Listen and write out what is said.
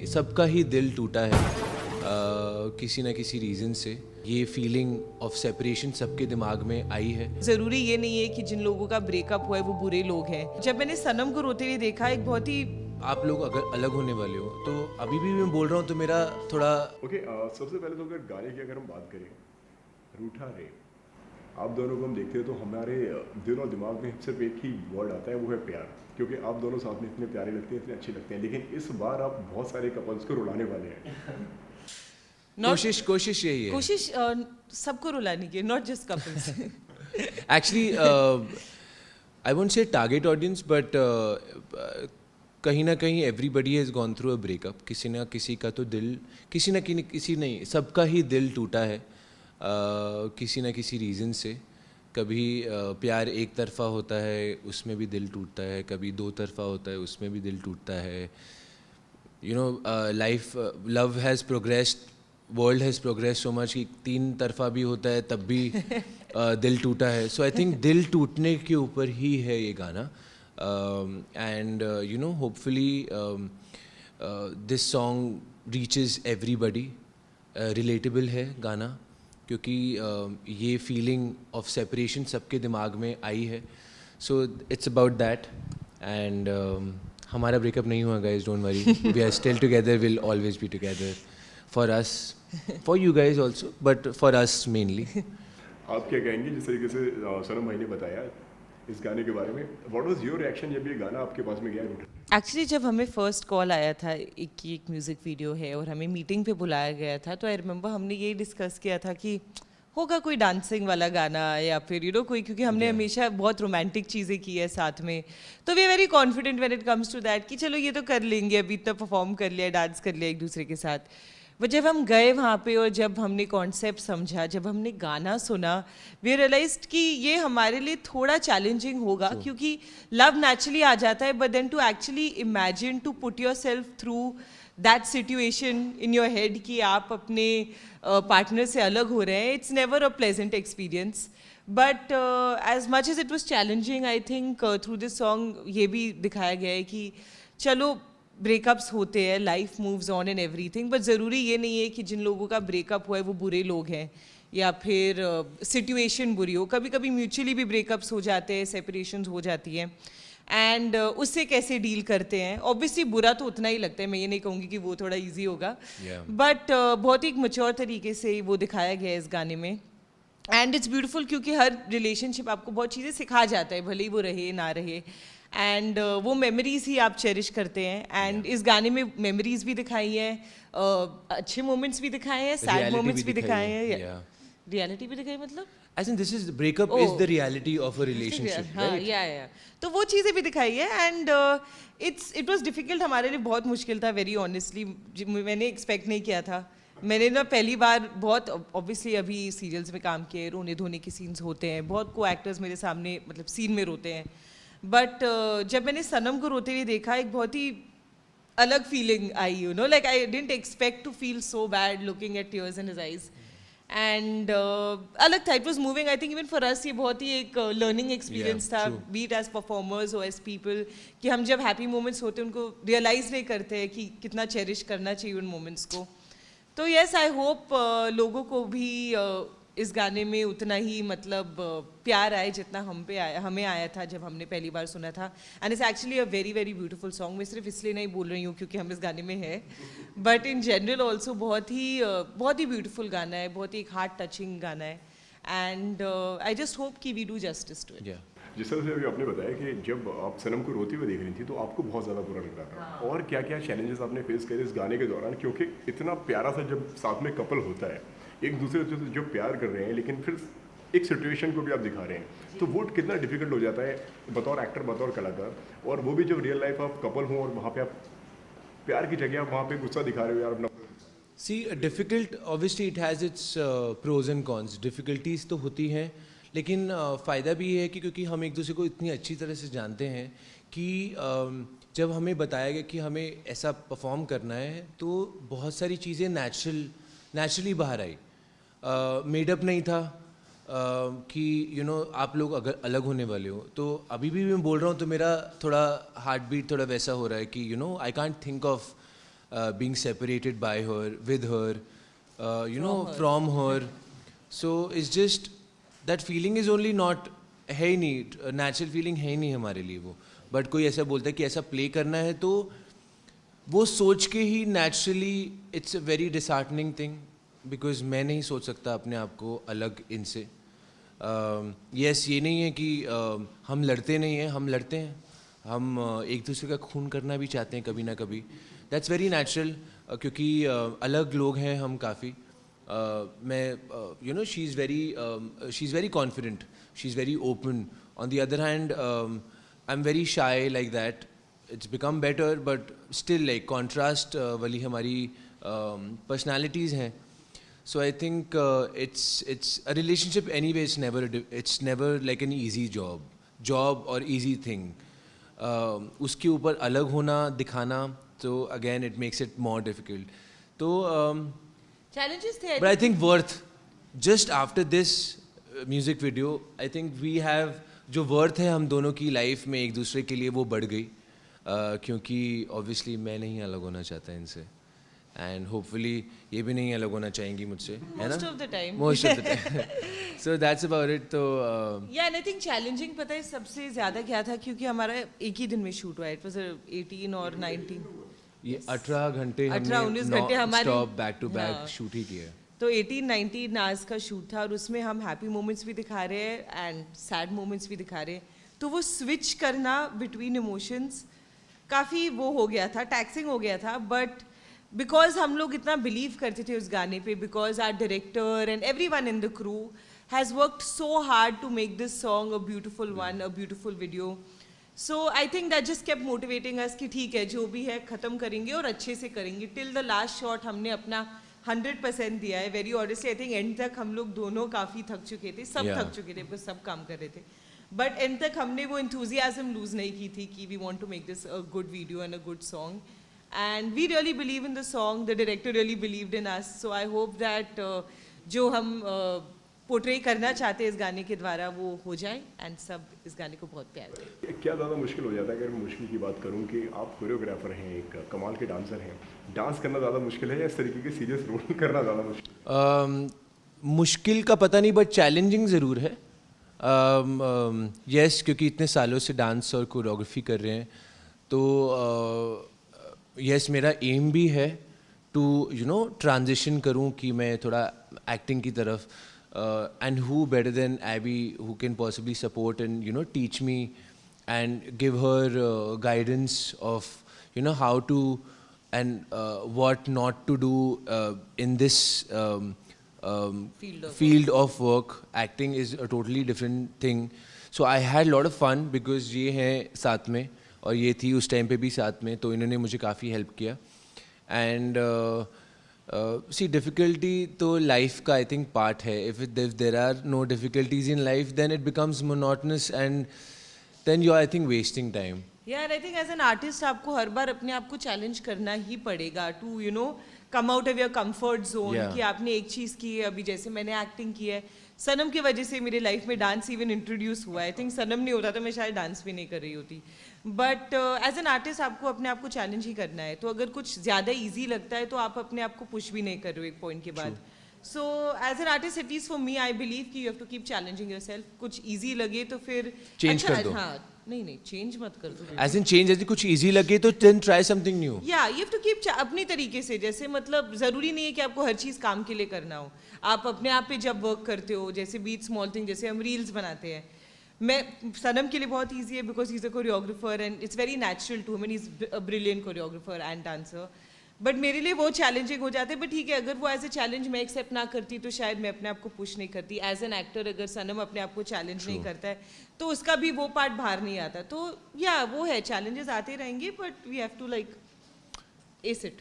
सबका ही दिल टूटा है किसी ना किसी रीज़न से। ये फीलिंग ऑफ सेपरेशन सबके दिमाग में आई है। जरूरी ये नहीं है कि जिन लोगों का ब्रेकअप हुआ है वो बुरे लोग हैं। जब मैंने सनम को रोते हुए देखा, एक बहुत ही आप लोग अगर अलग होने वाले हो तो अभी भी मैं बोल रहा हूँ तो मेरा थोड़ा सबसे पहले तो अगर गाने की अगर हम बात करें, रूठा रे, आप दोनों को हम देखते हैं तो हमारे दिल और दिमाग में सिर्फ एक ही वर्ड आता है, वो है प्यार। क्योंकि आप दोनों साथ में इतने प्यारे लगते हैं, इतने अच्छे लगते हैं, लेकिन इस बार आप बहुत सारे कपल्स को रुलाने वाले हैं। कोशिश यही है। कोशिश सबको रुलाने की, not just couples. Actually I won't say target audience but कहीं ना कहीं everybody has gone through a breakup. किसी ना किसी का तो दिल, किसी ना किसी नहीं, सबका ही दिल टूटा है किसी ना किसी रीज़न से। कभी प्यार एक तरफ़ा होता है, उसमें भी दिल टूटता है, कभी दो तरफ़ा होता है, उसमें भी दिल टूटता है। You know life, love has progressed, world has progress so much कि तीन तरफ़ा भी होता है तब भी दिल टूटा है। सो आई थिंक दिल टूटने के ऊपर ही है ये गाना। And you know hopefully this song reaches everybody. Relatable है गाना क्योंकि ये फीलिंग ऑफ सेपरेशन सबके दिमाग में आई है। So it's about that. And हमारा ब्रेकअप नहीं हुआ guys, don't worry, we are still together, will always be together, for us, for you guys also, but for us mainly. आप क्या कहेंगे जिस तरीके से सनम भाई ने बताया इस गाने के बारे में, व्हाट वाज योर रिएक्शन जब ये गाना आपके पास में गया? एक्चुअली जब हमें फर्स्ट कॉल आया था एक म्यूज़िक वीडियो है और हमें मीटिंग पे बुलाया गया था, तो आई रिमेंबर हमने यही डिस्कस किया था कि होगा कोई डांसिंग वाला गाना या फिर कोई, क्योंकि हमने हमेशा बहुत रोमांटिक चीज़ें की है साथ में, तो we are very confident when it comes to that कि चलो ये तो कर लेंगे, अभी इतना परफॉर्म कर लिया, डांस कर लिया एक दूसरे के साथ। बट जब हम गए वहाँ पे और जब हमने कॉन्सेप्ट समझा, जब हमने गाना सुना, वी रियलाइज्ड कि ये हमारे लिए थोड़ा चैलेंजिंग होगा, क्योंकि लव नेचुरली आ जाता है, but then to actually imagine, to put yourself through that situation in your head कि आप अपने पार्टनर से अलग हो रहे हैं, it's never a pleasant experience. But as much as it was challenging, I think through this song ये भी दिखाया गया है कि चलो ब्रेकअप्स होते हैं, life moves on and everything, but ज़रूरी ये नहीं है कि जिन लोगों का ब्रेकअप हुआ है वो बुरे लोग हैं या फिर सिचुएशन बुरी हो। कभी कभी म्यूचुअली भी ब्रेकअप्स हो जाते हैं, सेपरेशंस हो जाती हैं, एंड उससे कैसे डील करते हैं। ऑब्वियसली बुरा तो उतना ही लगता है, मैं ये नहीं कहूँगी कि वो थोड़ा ईजी होगा, बट बहुत ही एक मैच्योर तरीके से वो दिखाया गया है इस गाने में। एंड इट्स ब्यूटीफुल क्योंकि हर रिलेशनशिप आपको बहुत चीज़ें सिखा जाता है, भले ही वो रहे ना रहे, एंड वो मेमोरीज ही आप चेरिश करते हैं। एंड इस गाने में मेमोरीज भी दिखाई हैं, अच्छे मोमेंट्स भी दिखाए हैं, सैड मोमेंट्स भी दिखाए हैं, रियलिटी भी दिखाई, मतलब I think this is, breakup is the reality of a relationship, right? या तो वो चीज़ें भी दिखाई है। एंड इट वाज डिफिकल्ट, हमारे लिए बहुत मुश्किल था, वेरी ऑनेस्टली। मैंने एक्सपेक्ट नहीं किया था। मैंने ना पहली बार बहुत, ऑब्वियसली अभी सीरियल्स में काम किए, रोने धोने के सीन्स होते हैं, बहुत को एक्टर्स मेरे सामने मतलब सीन में रोते हैं, बट जब मैंने सनम को रोते हुए देखा, एक बहुत ही अलग फीलिंग आई, like I didn't expect to feel so bad looking at tears in his eyes, and अलग था, it was moving. I think even for us ये बहुत ही एक लर्निंग एक्सपीरियंस था, बी इट एज परफॉर्मर्स और एज पीपल, कि हम जब हैप्पी मोमेंट्स होते हैं उनको रियलाइज नहीं करते हैं कि कितना चेरिश करना चाहिए उन मोमेंट्स को। तो येस, आई होप लोगों को भी इस गाने में उतना ही मतलब प्यार आए जितना हमें आया था जब हमने पहली बार सुना था। And it's actually a very very beautiful song. मैं सिर्फ इसलिए नहीं बोल रही हूँ क्योंकि हम इस गाने में हैं, बट इन जनरल ऑल्सो बहुत ही ब्यूटीफुल गाना है, बहुत ही एक हार्ट टचिंग गाना है, एंड आई जस्ट होप कि we do justice to it. जिस तरह से अभी आपने बताया कि जब आप सनम को रोती हुई देख रही थी तो आपको बहुत ज़्यादा बुरा लग रहा था, और क्या क्या चैलेंजेस आपने फेस करे इस गाने के दौरान, क्योंकि इतना प्यारा सा जब साथ में कपल होता है, एक दूसरे से जो प्यार कर रहे हैं, लेकिन फिर एक सिचुएशन को भी आप दिखा रहे हैं, तो वो कितना डिफिकल्ट हो जाता है बतौर एक्टर, बतौर कलाकार, और वो भी जब रियल लाइफ आप कपल हों और वहाँ पे आप प्यार की जगह आप वहाँ पे गुस्सा दिखा रहे हो यार अपना। See, difficult, obviously it has its pros and cons. Difficulties तो होती हैं, लेकिन फ़ायदा भी ये है कि क्योंकि हम एक दूसरे को इतनी अच्छी तरह से जानते हैं कि जब हमें बताया गया कि हमें ऐसा परफॉर्म करना है, तो बहुत सारी चीज़ें नेचुरली बाहर आई। मेडअप नहीं था कि आप लोग अगर अलग होने वाले हो, तो अभी भी मैं बोल रहा हूँ तो मेरा थोड़ा हार्ट बीट थोड़ा वैसा हो रहा है कि I can't think of being separated by her, with her, from her. So it's just that feeling is only not है ही नहीं, नेचुरल फीलिंग है ही नहीं हमारे लिए वो. बट कोई ऐसा बोलता है कि ऐसा प्ले करना है तो वो सोच के ही naturally it's a very disheartening thing, because मैं नहीं सोच सकता अपने आप को अलग इनसे. यस, ये नहीं है कि हम लड़ते नहीं हैं, हम लड़ते हैं, हम एक दूसरे का खून करना भी चाहते हैं कभी ना कभी. दैट्स वेरी नेचुरल, क्योंकि अलग लोग हैं हम काफ़ी. मैं she is very confident, she is very open. On the other hand I am very shy like that. It's become better, but still like contrast वाली हमारी पर्सनैलिटीज़ हैं. So I think it's a relationship anyway. It's never like an easy job or easy thing. उसके ऊपर अलग होना, दिखाना, so again it makes it more difficult. तो challenges थे. but I think worth, just after this music video, I think we have जो worth है हम दोनों की life में एक दूसरे के लिए वो बढ़ गई, क्योंकि obviously मैं नहीं अलग होना चाहता इनसे. एंड होपफुली ये भी नहीं अलग होना चाहेंगी मुझसे, है ना? Most of the time. Most of the time. So that's about it. तो yeah, and I think challenging पता है सबसे ज़्यादा क्या था, क्योंकि हमारा एक ही दिन में शूट हुआ है. It was 18 और 19. ये 18 घंटे 18-19 घंटे हमारे stop back to back shoot ही किया. तो 18-19 आवर्स का शूट था, और उसमें हम हैप्पी मोमेंट्स भी दिखा रहे हैं एंड सैड मोमेंट्स भी दिखा रहे हैं. तो वो स्विच करना बिटवीन इमोशंस काफ़ी वो हो गया था, टैक्सिंग हो गया था. बट बिकॉज हम लोग इतना बिलीव करते थे उस गाने पे, because our director and everyone in the crew has worked so hard to make this song a beautiful one, a beautiful video. So I think that just kept motivating us कि ठीक है, जो भी है ख़त्म करेंगे और अच्छे से करेंगे. टिल द लास्ट शॉट हमने अपना 100% दिया है. Very honestly I think and तक हम लोग दोनों काफ़ी थक चुके थे, सब थक चुके थे, बस सब काम कर रहे थे. बट एंड तक हमने वो एंथुजियाज्म लूज़ नहीं की थी कि we want to make this a good video and a good song. And we really believe in the song. The director really believed in us. So I hope that जो हम portray करना चाहते हैं इस गाने के द्वारा वो हो जाए, एंड सब इस गाने को बहुत प्यार दें. क्या ज़्यादा मुश्किल हो जाता है, अगर मुश्किल की बात करूं, कि आप कोरियोग्राफर हैं, एक कमाल के डांसर हैं, डांस करना ज़्यादा मुश्किल है या इस तरीके के सीरियस रोल करना ज़्यादा मुश्किल? मुश्किल का पता नहीं, बट चैलेंजिंग ज़रूर है. यस, क्योंकि इतने सालों से डांस और कोरियोग्राफी कर रहे हैं, तो यस मेरा एम भी है टू ट्रांजिशन करूं कि मैं थोड़ा एक्टिंग की तरफ. And who better than AB who can possibly support and teach me and give her guidance of how to and what not to do in this field of work. Acting is a totally different thing. So I had a lot of fun because ये हैं साथ में, और ये थी उस time पे भी साथ में, तो इन्होंने मुझे काफ़ी हेल्प किया. एंड सी डिफ़िकल्टी तो लाइफ का आई थिंक पार्ट है. If there are no difficulties in life, then it becomes monotonous and then you are I think wasting time. यार I think as an artist आपको हर बार अपने आप को challenge करना ही पड़ेगा to come out of your comfort zone. कि आपने एक चीज़ की है, अभी जैसे मैंने एक्टिंग की है, सनम की वजह से मेरे लाइफ में डांस इवन इंट्रोड्यूस हुआ. आई थिंक सनम नहीं होता तो मैं शायद डांस भी नहीं कर रही होती. बट एज एन आर्टिस्ट आपको अपने आप को चैलेंज ही करना है. तो अगर कुछ ज़्यादा ईजी लगता है तो आप अपने आप को पुश भी नहीं कर रहे हो एक पॉइंट के बाद. So as an artist at least for me I believe कि you have to keep challenging yourself. कुछ ईजी लगे तो फिर चेंज कर दो. हाँ, नहीं चेंज मत कर दो. एज इन चेंज, यदि कुछ इजी लगे तो देन ट्राई समथिंग न्यू. या यू हैव टू कीप अपनी तरीके से. जैसे मतलब ज़रूरी नहीं है कि आपको हर चीज़ काम के लिए करना हो. आप अपने आप पे जब वर्क करते हो, जैसे बीच स्मॉल थिंग, जैसे हम रील्स बनाते हैं, मैं सनम के लिए बहुत ईजी है because he is a choreographer and it's very natural to him and is a brilliant choreographer and dancer. But मेरे लिए वो चैलेंजिंग हो जाते हैं. बट ठीक है, अगर वो एज ए चैलेंज मैं एक्सेप्ट ना करती तो शायद मैं अपने आप को पुश नहीं करती. एज एन एक्टर अगर सनम अपने आप को चैलेंज नहीं करता है तो उसका भी वो पार्ट बाहर नहीं आता. तो या वो है, चैलेंजेस आते रहेंगे, but we have to like as it.